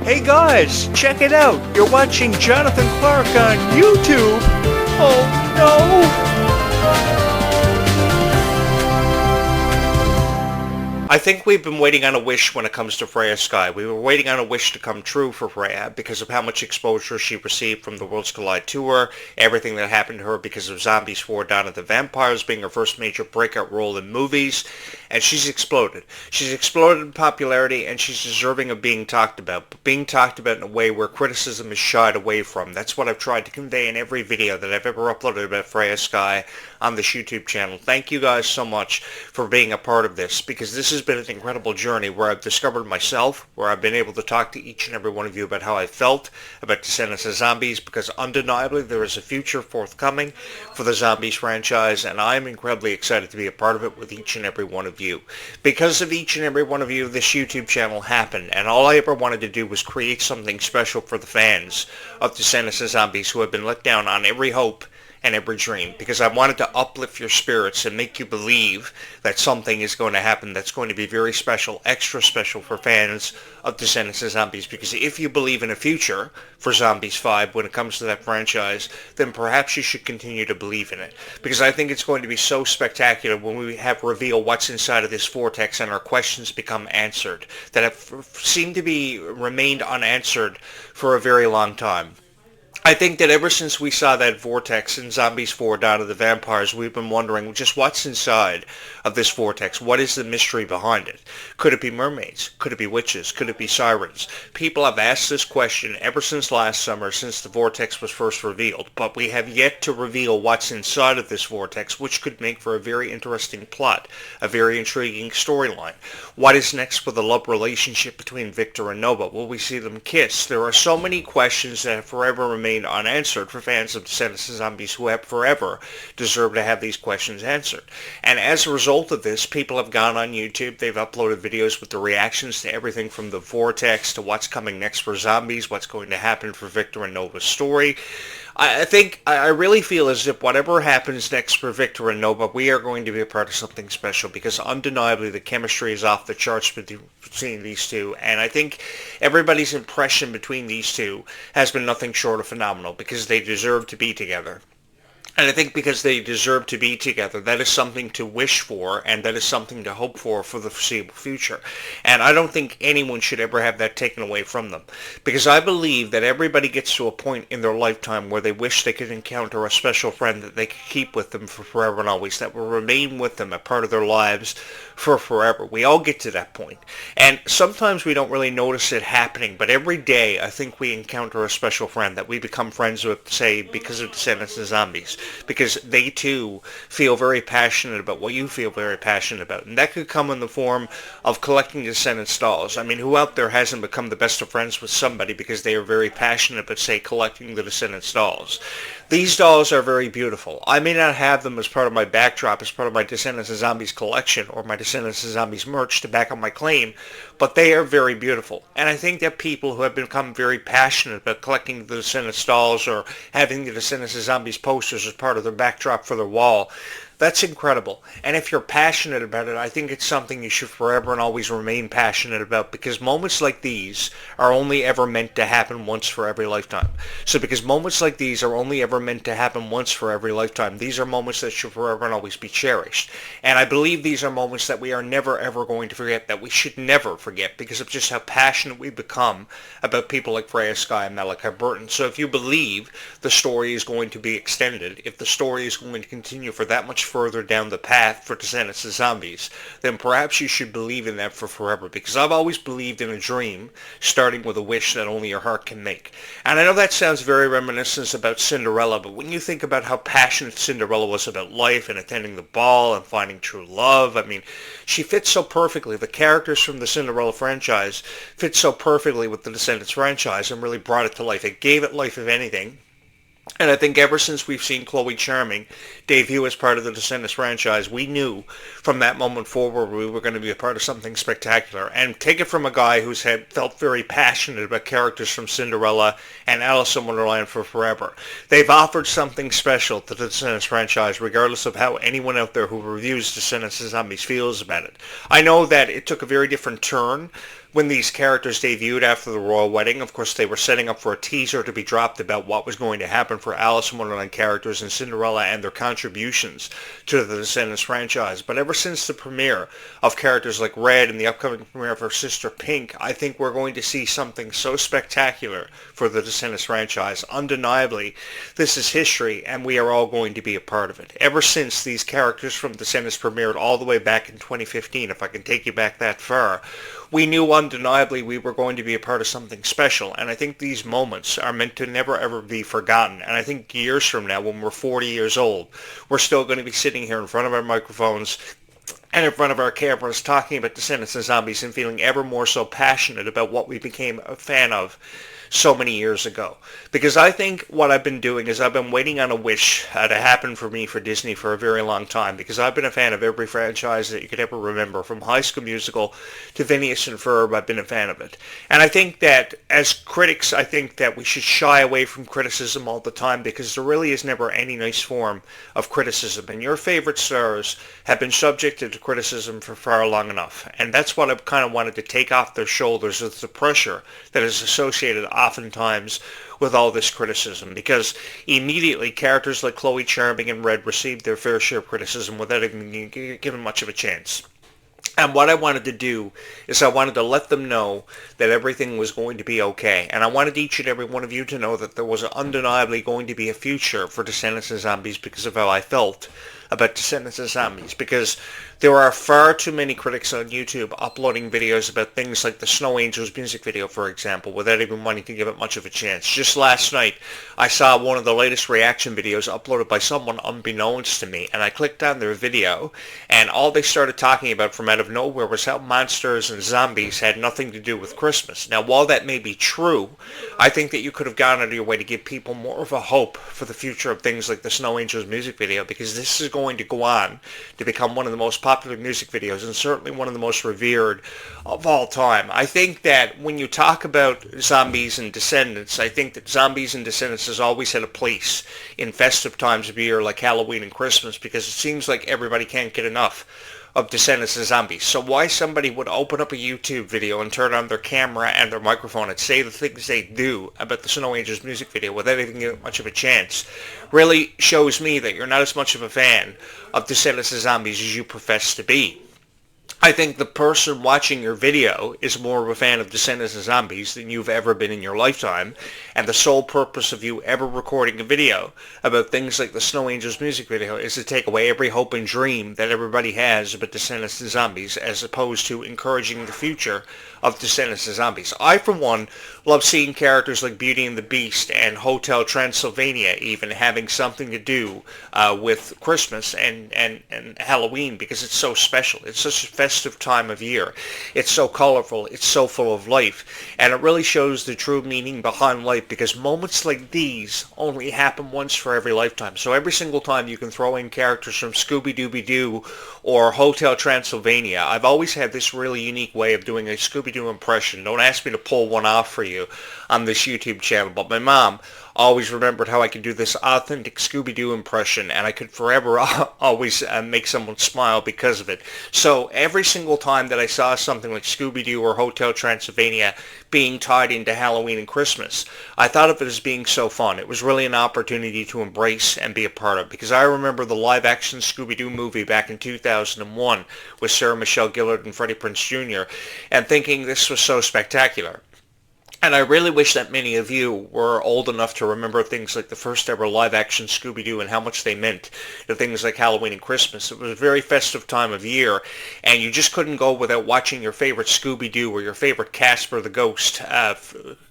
Hey guys, check it out. You're watching Jonathan Clarke on YouTube. Oh no! I think we've been waiting on a wish when it comes to Freya Skye. We were waiting on a wish to come true for Freya because of how much exposure she received from the Worlds Collide tour, everything that happened to her because of Zombies 4 Dawn of the Vampires being her first major breakout role in movies, and she's exploded. She's exploded in popularity, and she's deserving of being talked about, but being talked about in a way where criticism is shied away from. That's what I've tried to convey in every video that I've ever uploaded about Freya Skye on this YouTube channel. Thank you guys so much for being a part of this, because this has been an incredible journey where I've discovered myself, where I've been able to talk to each and every one of you about how I felt about Descendants of Zombies, because undeniably there is a future forthcoming for the Zombies franchise, and I'm incredibly excited to be a part of it with each and every one of you. Because of each and every one of you, this YouTube channel happened, and all I ever wanted to do was create something special for the fans of Descendants of Zombies who have been let down on every hope and every dream, because I wanted to uplift your spirits and make you believe that something is going to happen that's going to be very special, extra special for fans of Descendants of Zombies, because if you believe in a future for Zombies 5 when it comes to that franchise, then perhaps you should continue to believe in it, because I think it's going to be so spectacular when we have reveal what's inside of this vortex and our questions become answered, that have seemed to be remained unanswered for a very long time. I think that ever since we saw that vortex in Zombies 4 Dawn of the Vampires, we've been wondering just what's inside of this vortex. What is the mystery behind it? Could it be mermaids? Could it be witches? Could it be sirens? People have asked this question ever since last summer, since the vortex was first revealed, but we have yet to reveal what's inside of this vortex, which could make for a very interesting plot, a very intriguing storyline. What is next for the love relationship between Victor and Nova? Will we see them kiss? There are so many questions that have forever remained unanswered for fans of Descendants of Zombies who have forever deserved to have these questions answered. And as a result of this, people have gone on YouTube, they've uploaded videos with the reactions to everything from the vortex to what's coming next for Zombies, what's going to happen for Victor and Nova's story. I really feel as if whatever happens next for Victor and Nova, we are going to be a part of something special, because undeniably the chemistry is off the charts between these two, and I think everybody's impression between these two has been nothing short of phenomenal, because they deserve to be together. And I think because they deserve to be together, that is something to wish for, and that is something to hope for the foreseeable future. And I don't think anyone should ever have that taken away from them, because I believe that everybody gets to a point in their lifetime where they wish they could encounter a special friend that they could keep with them for forever and always, that will remain with them, a part of their lives for forever. We all get to that point. And sometimes we don't really notice it happening, but every day I think we encounter a special friend that we become friends with, say, because of Descendants of Zombies, because they too feel very passionate about what you feel very passionate about. And that could come in the form of collecting Descendants dolls. I mean, who out there hasn't become the best of friends with somebody because they are very passionate about, say, collecting the Descendants dolls? These dolls are very beautiful. I may not have them as part of my backdrop, as part of my Descendants of Zombies collection, or my Descendants of Zombies merch to back up my claim, but they are very beautiful. And I think that people who have become very passionate about collecting the Descendants dolls or having the Descendants of Zombies posters as part of their backdrop for their wall, that's incredible. And if you're passionate about it, I think it's something you should forever and always remain passionate about, because moments like these are only ever meant to happen once for every lifetime. So because moments like these are only ever meant to happen once for every lifetime, these are moments that should forever and always be cherished. And I believe these are moments that we are never ever going to forget, that we should never forget, because of just how passionate we become about people like Freya Skye and Malachi Burton. So if you believe the story is going to be extended, if the story is going to continue for that much further down the path for Descendants of Zombies, then perhaps you should believe in that for forever, because I've always believed in a dream starting with a wish that only your heart can make. And I know that sounds very reminiscent about Cinderella, but when you think about how passionate Cinderella was about life and attending the ball and finding true love, I mean, she fits so perfectly. The characters from the Cinderella franchise fit so perfectly with the Descendants franchise and really brought it to life. It gave it life, if anything. And I think ever since we've seen Chloe Charming debut as part of the Descendants franchise, we knew from that moment forward we were going to be a part of something spectacular. And take it from a guy who's felt very passionate about characters from Cinderella and Alice in Wonderland for forever. They've offered something special to the Descendants franchise, regardless of how anyone out there who reviews Descendants of Zombies feels about it. I know that it took a very different turn when these characters debuted after the royal wedding, of course, they were setting up for a teaser to be dropped about what was going to happen for Alice in Wonderland characters and Cinderella and their contributions to the Descendants franchise. But ever since the premiere of characters like Red and the upcoming premiere of her sister Pink, I think we're going to see something so spectacular for the Descendants franchise. Undeniably, this is history, and we are all going to be a part of it. Ever since these characters from Descendants premiered all the way back in 2015, if I can take you back that far, we knew undeniably we were going to be a part of something special, and I think these moments are meant to never ever be forgotten. And I think years from now, when we're 40 years old, we're still going to be sitting here in front of our microphones and in front of our cameras talking about Descendants and Zombies and feeling ever more so passionate about what we became a fan of so many years ago. Because I think what I've been doing is I've been waiting on a wish to happen for me for Disney for a very long time, because I've been a fan of every franchise that you could ever remember. From High School Musical to Phineas and Ferb, I've been a fan of it. And I think that as critics, I think that we should shy away from criticism all the time, because there really is never any nice form of criticism. And your favorite stars have been subjected to criticism for far long enough. And that's what I've kind of wanted to take off their shoulders, is the pressure that is associated oftentimes with all this criticism, because immediately characters like Chloe Charming and Red received their fair share of criticism without even being given much of a chance. And what I wanted to do is I wanted to let them know that everything was going to be okay. And I wanted each and every one of you to know that there was undeniably going to be a future for Descendants and Zombies, because of how I felt about Descendants and Zombies. Because there are far too many critics on YouTube uploading videos about things like the Snow Angels music video, for example, without even wanting to give it much of a chance. Just last night, I saw one of the latest reaction videos uploaded by someone unbeknownst to me, and I clicked on their video, and all they started talking about from out of nowhere was how monsters and zombies had nothing to do with Christmas. Now, while that may be true, I think that you could have gone out of your way to give people more of a hope for the future of things like the Snow Angels music video, because this is going to go on to become one of the most popular music videos, and certainly one of the most revered of all time. I think that when you talk about Zombies and Descendants, I think that Zombies and Descendants has always had a place in festive times of year like Halloween and Christmas, because it seems like everybody can't get enough of Descendants and Zombies. So why somebody would open up a YouTube video and turn on their camera and their microphone and say the things they do about the Snow Angels music video without even getting much of a chance really shows me that you're not as much of a fan of Descendants and Zombies as you profess to be. I think the person watching your video is more of a fan of Descendants and Zombies than you've ever been in your lifetime, and the sole purpose of you ever recording a video about things like the Snow Angels music video is to take away every hope and dream that everybody has about Descendants and Zombies, as opposed to encouraging the future of Descendants and Zombies. I, for one, love seeing characters like Beauty and the Beast and Hotel Transylvania even having something to do with Christmas and Halloween, because it's so special. It's such a festive time of year. It's so colorful. It's so full of life. And it really shows the true meaning behind life, because moments like these only happen once for every lifetime. So every single time you can throw in characters from Scooby-Dooby-Doo or Hotel Transylvania. I've always had this really unique way of doing a Scooby-Doo impression. Don't ask me to pull one off for you on this YouTube channel, but my mom always remembered how I could do this authentic Scooby-Doo impression, and I could forever always make someone smile because of it. So every single time that I saw something like Scooby-Doo or Hotel Transylvania being tied into Halloween and Christmas, I thought of it as being so fun. It was really an opportunity to embrace and be a part of, because I remember the live-action Scooby-Doo movie back in 2001 with Sarah Michelle Gellar and Freddie Prinze Jr., and thinking this was so spectacular. And I really wish that many of you were old enough to remember things like the first ever live-action Scooby-Doo and how much they meant to things like Halloween and Christmas. It was a very festive time of year, and you just couldn't go without watching your favorite Scooby-Doo or your favorite Casper the Ghost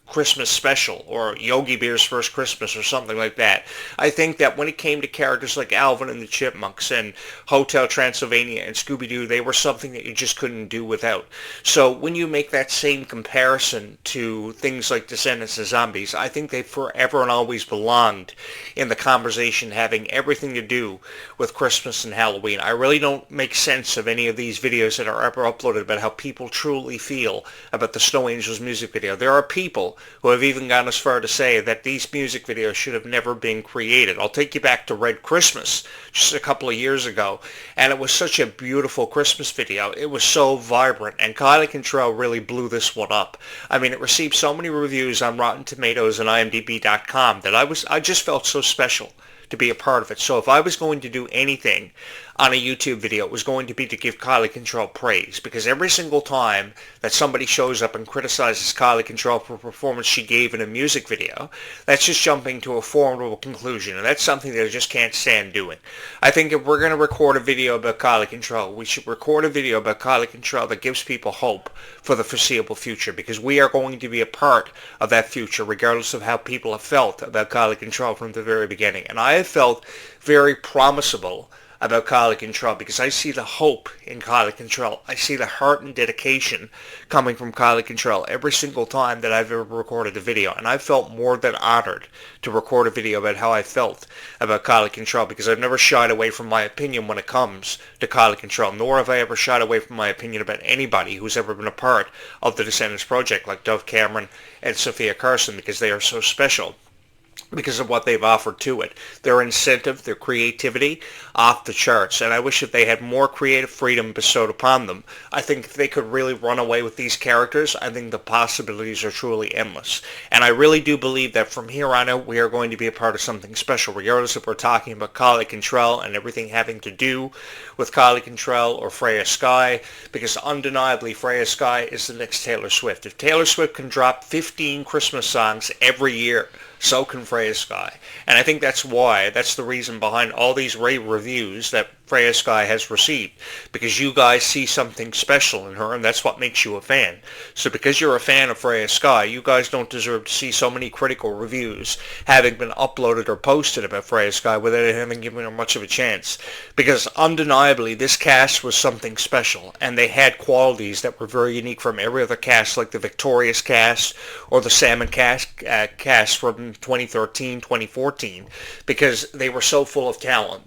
Christmas special, or Yogi Bear's First Christmas, or something like that. I think that when it came to characters like Alvin and the Chipmunks and Hotel Transylvania and Scooby-Doo, they were something that you just couldn't do without. So when you make that same comparison to things like Descendants and Zombies, I think they forever and always belonged in the conversation, having everything to do with Christmas and Halloween. I really don't make sense of any of these videos that are ever uploaded about how people truly feel about the Snow Angels music video. There are people people who have even gone as far to say that these music videos should have never been created. I'll take you back to Red Christmas just a couple of years ago, and it was such a beautiful Christmas video. It was so vibrant, and Kylie Cantrell really blew this one up. I mean, it received so many reviews on Rotten Tomatoes and IMDb.com that I just felt so special to be a part of it. So if I was going to do anything on a YouTube video, it was going to be to give Kylie Cantrell praise, because every single time that somebody shows up and criticizes Kylie Cantrell for a performance she gave in a music video, that's just jumping to a formidable conclusion, and that's something that I just can't stand doing. I think if we're going to record a video about Kylie Cantrell, we should record a video about Kylie Cantrell that gives people hope for the foreseeable future, because we are going to be a part of that future regardless of how people have felt about Kylie Cantrell from the very beginning. And I have felt very promisable about Kylie Cantrell because I see the hope in Kylie Cantrell. I see the heart and dedication coming from Kylie Cantrell every single time that I've ever recorded a video, and I felt more than honored to record a video about how I felt about Kylie Cantrell, because I've never shied away from my opinion when it comes to Kylie Cantrell, nor have I ever shied away from my opinion about anybody who's ever been a part of the Descendants project, like Dove Cameron and Sophia Carson, because they are so special because of what they've offered to it. Their incentive, their creativity, off the charts. And I wish that they had more creative freedom bestowed upon them. I think if they could really run away with these characters, I think the possibilities are truly endless. And I really do believe that from here on out, we are going to be a part of something special, regardless if we're talking about Kylie Cantrell and everything having to do with Kylie Cantrell or Freya Sky, because undeniably Freya Sky is the next Taylor Swift. If Taylor Swift can drop 15 Christmas songs every year, so can Freya Sky. And I think that's the reason behind all these rave reviews that Freya Sky has received, because you guys see something special in her, and that's what makes you a fan. So because you're a fan of Freya Sky, you guys don't deserve to see so many critical reviews having been uploaded or posted about Freya Sky without having given her much of a chance. Because undeniably, this cast was something special, and they had qualities that were very unique from every other cast, like the Victorious cast or the Salmon cast from 2013, 2014, because they were so full of talent.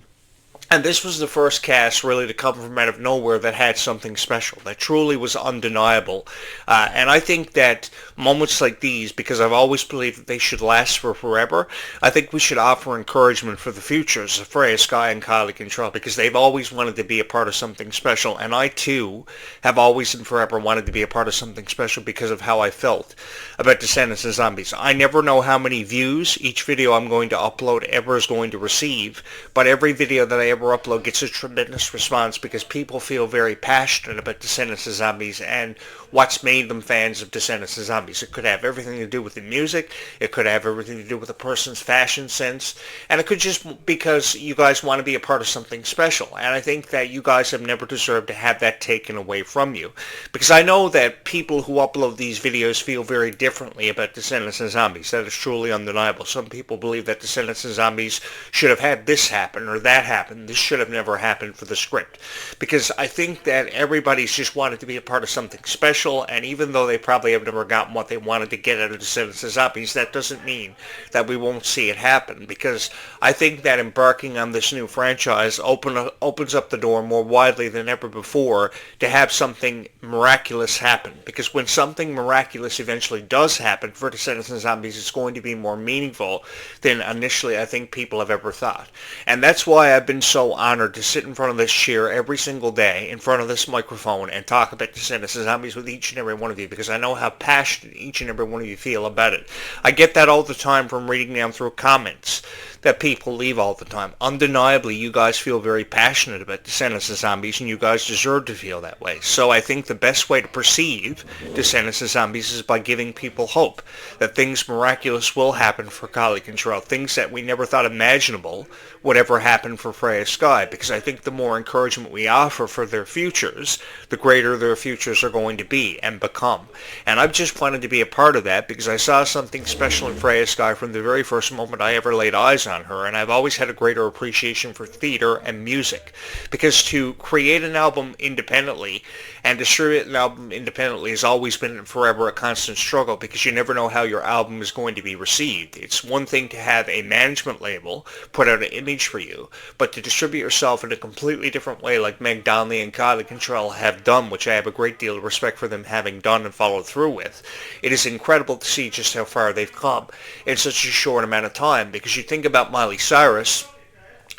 And this was the first cast really to come from out of nowhere that had something special, that truly was undeniable. And I think that moments like these, because I've always believed that they should last for forever, I think we should offer encouragement for the futures of Freya Sky and Kylie Cantrell, because they've always wanted to be a part of something special. And I, too, have always and forever wanted to be a part of something special because of how I felt about Descendants and Zombies. I never know how many views each video I'm going to upload ever is going to receive, but every video that I ever upload gets a tremendous response because people feel very passionate about Descendants and Zombies and what's made them fans of Descendants and Zombies. It could have everything to do with the music, it could have everything to do with a person's fashion sense, and it could just because you guys want to be a part of something special. And I think that you guys have never deserved to have that taken away from you, because I know that people who upload these videos feel very differently about Descendants and Zombies. That is truly undeniable. Some people believe that Descendants and Zombies should have had this happen or that happen. This should have never happened for the script, because I think that everybody's just wanted to be a part of something special, and even though they probably have never gotten what they wanted to get out of Descendants and Zombies, that doesn't mean that we won't see it happen, because I think that embarking on this new franchise opens up the door more widely than ever before to have something miraculous happen, because when something miraculous eventually does happen for Descendants and Zombies, it's going to be more meaningful than initially I think people have ever thought. And that's why I've been so honored to sit in front of this chair every single day, in front of this microphone, and talk about Descendants and Zombies with each and every one of you, because I know how passionate each and every one of you feel about it. I get that all the time from reading down through comments that people leave all the time. Undeniably, you guys feel very passionate about Descendants and Zombies, and you guys deserve to feel that way. So I think the best way to perceive Descendants and Zombies is by giving people hope that things miraculous will happen for Kylie Cantrell, things that we never thought imaginable would ever happen for Freya Sky, because I think the more encouragement we offer for their futures, the greater their futures are going to be and become. And I've just wanted to be a part of that because I saw something special in Freya Sky from the very first moment I ever laid eyes on her, and I've always had a greater appreciation for theater and music, because to create an album independently and distribute an album independently has always been forever a constant struggle, because you never know how your album is going to be received. It's one thing to have a management label put out an image for you, but to distribute yourself in a completely different way like Meg Donnelly and Kylie Cantrell have done, which I have a great deal of respect for them having done and followed through with, it is incredible to see just how far they've come in such a short amount of time. Because you think about Miley Cyrus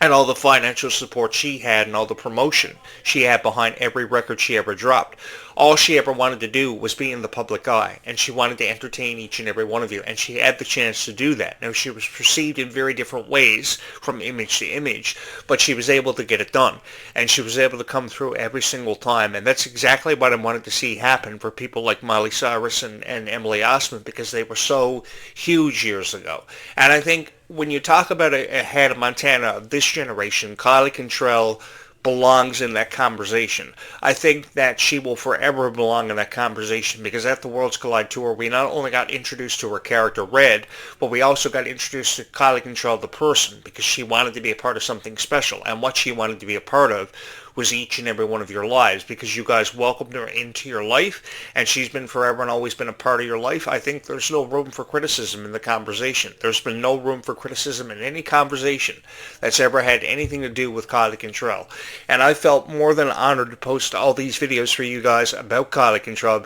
and all the financial support she had and all the promotion she had behind every record she ever dropped. All she ever wanted to do was be in the public eye, and she wanted to entertain each and every one of you, and she had the chance to do that. Now, she was perceived in very different ways from image to image, but she was able to get it done, and she was able to come through every single time, and that's exactly what I wanted to see happen for people like Miley Cyrus and Emily Osment, because they were so huge years ago. And I think when you talk about a Hannah Montana of this generation, Kylie Cantrell belongs in that conversation. I think that she will forever belong in that conversation, because at the Worlds Collide Tour, we not only got introduced to her character Red, but we also got introduced to Kylie Cantrell the person, because she wanted to be a part of something special, and what she wanted to be a part of was each and every one of your lives, because you guys welcomed her into your life, and she's been forever and always been a part of your life. I think there's no room for criticism in the conversation. There's been no room for criticism in any conversation that's ever had anything to do with Kylie Cantrell. And I felt more than honored to post all these videos for you guys about Kylie Cantrell,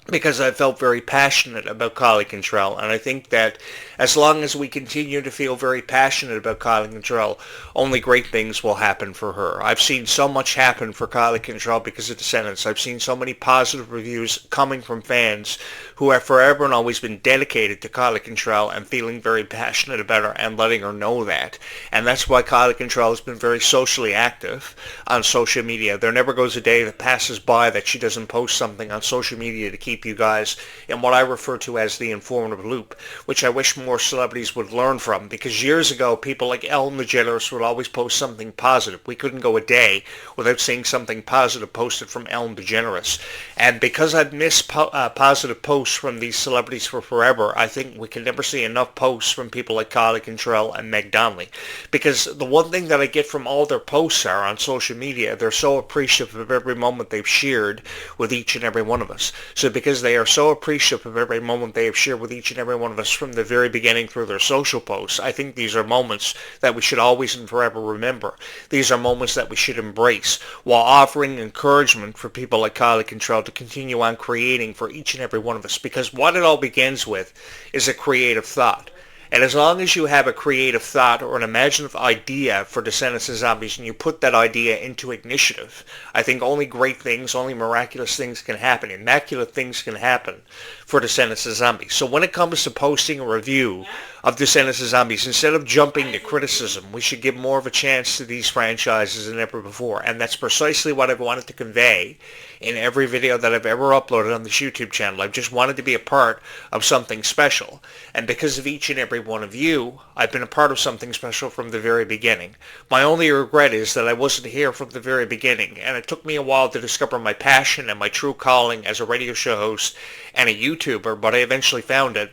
because I felt very passionate about Kylie Cantrell, and I think that as long as we continue to feel very passionate about Kylie Cantrell, only great things will happen for her. I've seen so much happen for Kylie Cantrell because of Descendants. I've seen so many positive reviews coming from fans who have forever and always been dedicated to Kylie Cantrell and feeling very passionate about her and letting her know that. And that's why Kylie Cantrell has been very socially active on social media. There never goes a day that passes by that she doesn't post something on social media to keep you guys in what I refer to as the informative loop, which I wish more celebrities would learn from, because years ago people like Ellen DeGeneres would always post something positive. We couldn't go a day without seeing something positive posted from Ellen DeGeneres, and because I've missed positive posts from these celebrities for forever, I think we can never see enough posts from people like Kylie Cantrell and Meg Donnelly, because the one thing that I get from all their posts are on social media, they're so appreciative of every moment they've shared with each and every one of us. So because they are so appreciative of every moment they have shared with each and every one of us from the very beginning through their social posts, I think these are moments that we should always and forever remember. These are moments that we should embrace, while offering encouragement for people like Kylie Cantrell to continue on creating for each and every one of us, because what it all begins with is a creative thought. And as long as you have a creative thought or an imaginative idea for Descendants of Zombies and you put that idea into ignition, I think only great things, only miraculous things can happen. Immaculate things can happen for Descendants of Zombies. So when it comes to posting a review of Descendants of Zombies, instead of jumping to criticism, we should give more of a chance to these franchises than ever before. And that's precisely what I've wanted to convey in every video that I've ever uploaded on this YouTube channel. I've just wanted to be a part of something special. And because of each and every one of you, I've been a part of something special from the very beginning. My only regret is that I wasn't here from the very beginning, and it took me a while to discover my passion and my true calling as a radio show host and a YouTuber, but I eventually found it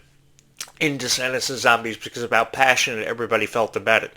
in Descendants of Zombies because of how passionate everybody felt about it.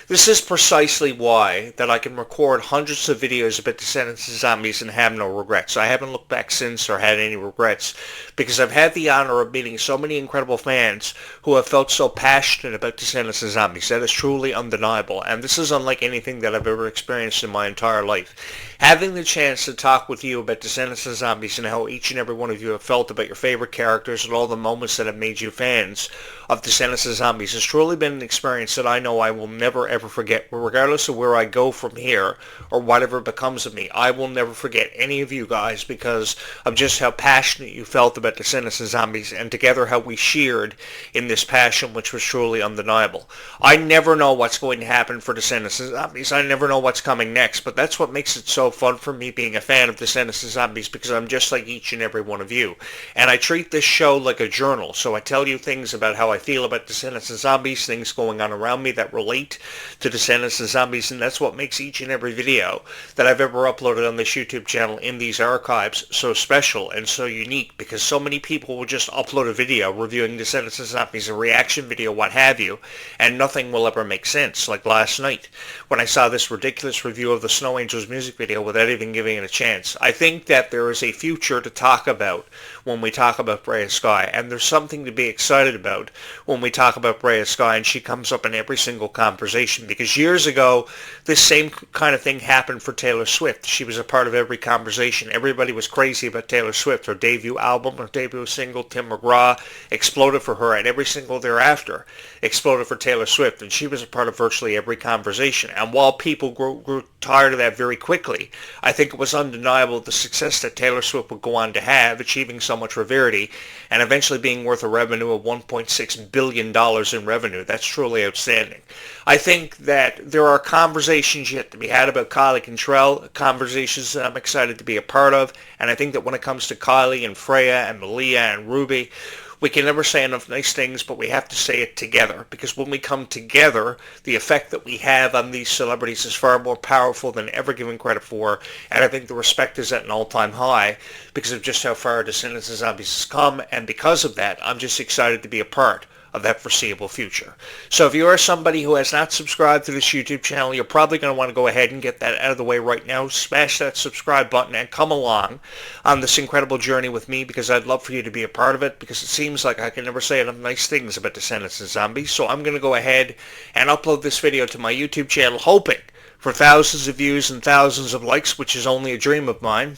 This is precisely why that I can record hundreds of videos about Descendants of Zombies and have no regrets. I haven't looked back since or had any regrets, because I've had the honor of meeting so many incredible fans who have felt so passionate about Descendants of Zombies. That is truly undeniable, and this is unlike anything that I've ever experienced in my entire life. Having the chance to talk with you about Descendants of Zombies and how each and every one of you have felt about your favorite characters and all the moments that have made you fans of Descendants of Zombies has truly been an experience that I know I will never ever forget. Regardless of where I go from here or whatever becomes of me, I will never forget any of you guys because of just how passionate you felt about Descendants of Zombies, and together how we shared in this passion, which was truly undeniable. I never know what's going to happen for Descendants of Zombies. I never know what's coming next, but that's what makes it so fun for me being a fan of Descendants of Zombies, because I'm just like each and every one of you. And I treat this show like a journal, so I tell you things about how I feel about Descendants of Zombies, things going on around me that relate to Descendants of Zombies, and that's what makes each and every video that I've ever uploaded on this YouTube channel in these archives so special and so unique, because so many people will just upload a video reviewing Descendants of Zombies, a reaction video, what have you, and nothing will ever make sense. Like last night, when I saw this ridiculous review of the Snow Angels music video without even giving it a chance. I think that there is a future to talk about when we talk about Freya Sky, and there's something to be excited about. about when we talk about Rhea Sky, and she comes up in every single conversation, because years ago, this same kind of thing happened for Taylor Swift. She was a part of every conversation. Everybody was crazy about Taylor Swift. Her debut album, her debut single, Tim McGraw, exploded for her, and every single thereafter exploded for Taylor Swift, and she was a part of virtually every conversation. And while people grew tired of that very quickly, I think it was undeniable the success that Taylor Swift would go on to have, achieving so much rarity, and eventually being worth a revenue of $1.6 billion in revenue. That's truly outstanding. I think that there are conversations yet to be had about Kylie Cantrell, conversations that I'm excited to be a part of, and I think that when it comes to Kylie and Freya and Malia and Ruby, we can never say enough nice things, but we have to say it together, because when we come together, the effect that we have on these celebrities is far more powerful than ever given credit for, and I think the respect is at an all-time high because of just how far Descendants of Zombies has come, and because of that, I'm just excited to be a part of that foreseeable future. So if you are somebody who has not subscribed to this YouTube channel, you're probably going to want to go ahead and get that out of the way right now. Smash that subscribe button and come along on this incredible journey with me, because I'd love for you to be a part of it, because it seems like I can never say enough nice things about Descendants of Zombies. So I'm going to go ahead and upload this video to my YouTube channel, hoping for thousands of views and thousands of likes, which is only a dream of mine.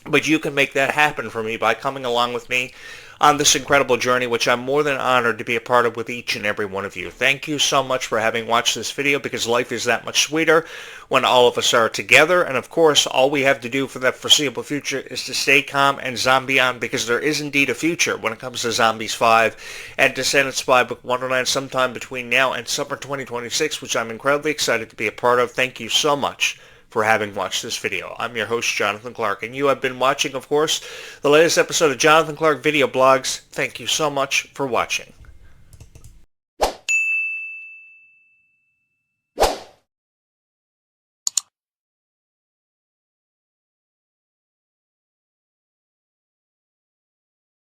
But you can make that happen for me by coming along with me on this incredible journey, which I'm more than honored to be a part of with each and every one of you. Thank you so much for having watched this video, because life is that much sweeter when all of us are together. And of course, all we have to do for that foreseeable future is to stay calm and zombie on, because there is indeed a future when it comes to Zombies 5 and Descendants 5 Book Wonderland sometime between now and summer 2026, which I'm incredibly excited to be a part of. Thank you so much for having watched this video. I'm your host, Jonathan Clarke, and you have been watching, of course, the latest episode of Jonathan Clarke Video Blogs. Thank you so much for watching.